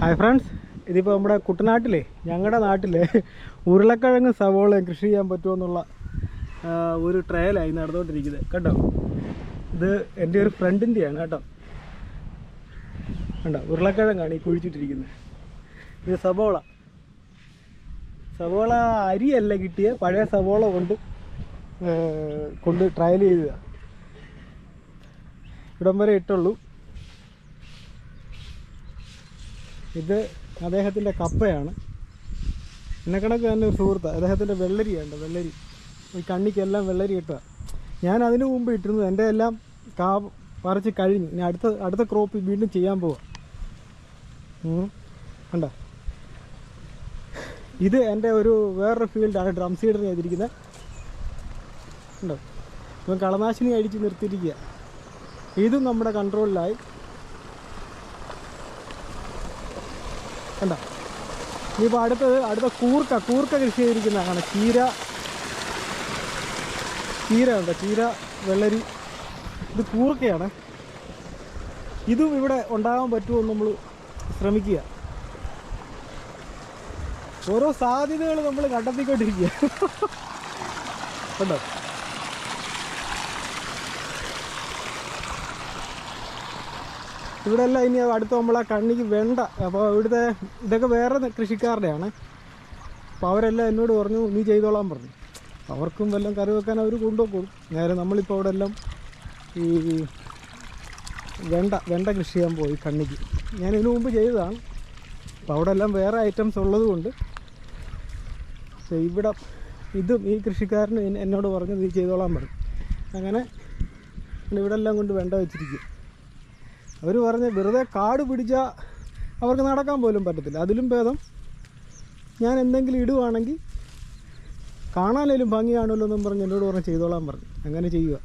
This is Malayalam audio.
ഹായ് ഫ്രണ്ട്സ്, ഇതിപ്പോൾ നമ്മുടെ കുട്ടനാട്ടിലെ ഞങ്ങളുടെ നാട്ടിലെ ഉരുളക്കിഴങ്ങ് സവോളയും കൃഷി ചെയ്യാൻ പറ്റുമെന്നുള്ള ഒരു ട്രയലായി നടന്നുകൊണ്ടിരിക്കുന്നത് കേട്ടോ. ഇത് എൻ്റെ ഒരു ഫ്രണ്ടിൻ്റെയാണ് കേട്ടോ. കണ്ടോ, ഉരുളക്കിഴങ്ങാണ് ഈ കുഴിച്ചിട്ടിരിക്കുന്നത്. ഇത് സവോള അരിയല്ല കിട്ടിയ പഴയ സവോള കൊണ്ട് ട്രയൽ ചെയ്തതാണ്. ഇവിടം വരെ ഇട്ടുള്ളൂ. ഇത് അദ്ദേഹത്തിൻ്റെ കപ്പയാണ്. എന്നെ കണക്ക് തന്നെ ഒരു സുഹൃത്താണ്. അദ്ദേഹത്തിൻ്റെ വെള്ളരിയുണ്ട്, വെള്ളരി. ഈ കണ്ണിക്കെല്ലാം വെള്ളരി ഇട്ടുക. ഞാൻ അതിനു മുമ്പ് ഇട്ടിരുന്നത് എൻ്റെ എല്ലാം പറിച്ച് കഴിഞ്ഞു. ഇനി അടുത്ത ക്രോപ്പ് വീണ്ടും ചെയ്യാൻ പോവാം. കണ്ടോ, ഇത് എൻ്റെ വേറൊരു ഫീൽഡാണ്, ഡ്രം സീഡർ ചെയ്തിരിക്കുന്നത്. ഉണ്ടോ, ഇപ്പം കളനാശിനി അടിച്ച് നിർത്തിയിരിക്കുക. ഇതും നമ്മുടെ കൺട്രോളിലായി. കണ്ടോ, ഇനിയിപ്പോൾ അടുത്ത കൂർക്ക കൃഷി ചെയ്തിരിക്കുന്നതാണ്. ചീര ഉണ്ട്, ചീര, വെള്ളരി. ഇത് കൂർക്കയാണ്. ഇതും ഇവിടെ ഉണ്ടാകാൻ പറ്റുമോ നമ്മൾ ശ്രമിക്കുക. ഓരോ സാധ്യതകൾ നമ്മൾ കണ്ടെത്തിക്കൊണ്ടിരിക്കുക. കണ്ടോ, ഇവിടെ എല്ലാം ഇനി അടുത്ത് നമ്മളെ കണ്ണിക്ക് വെണ്ട. അപ്പോൾ ഇതൊക്കെ വേറെ കൃഷിക്കാരുടെയാണ്. അപ്പോൾ അവരെല്ലാം എന്നോട് പറഞ്ഞു നീ ചെയ്തോളാൻ പറഞ്ഞു. അവർക്കും വല്ലതും കറി വെക്കാൻ അവർ കൊണ്ടുപോകും. നേരെ നമ്മളിപ്പോൾ അവിടെ എല്ലാം ഈ വെണ്ട കൃഷി ചെയ്യാൻ പോയി കണ്ണിക്ക്. ഞാൻ ഇതിനു മുമ്പ് ചെയ്തതാണ്. അപ്പോൾ അവിടെ എല്ലാം വേറെ ഐറ്റംസ് ഉള്ളത് കൊണ്ട് ഇവിടെ ഇതും ഈ കൃഷിക്കാരന് എന്നോട് പറഞ്ഞു നീ ചെയ്തോളാൻ പറഞ്ഞു. അങ്ങനെ ഇവിടെ എല്ലാം കൊണ്ട് വെണ്ട വെച്ചിരിക്കുക. അവർ പറഞ്ഞ് വെറുതെ കാട് പിടിച്ചാൽ അവർക്ക് നടക്കാൻ പോലും പറ്റത്തില്ല. അതിലും ഭേദം ഞാൻ എന്തെങ്കിലും ഇടുവാണെങ്കിൽ കാണാനേലും ഭംഗിയാണല്ലോ എന്നും പറഞ്ഞ് എന്നോട് പറഞ്ഞ് ചെയ്തോളാൻ പറഞ്ഞു. അങ്ങനെ ചെയ്യുക.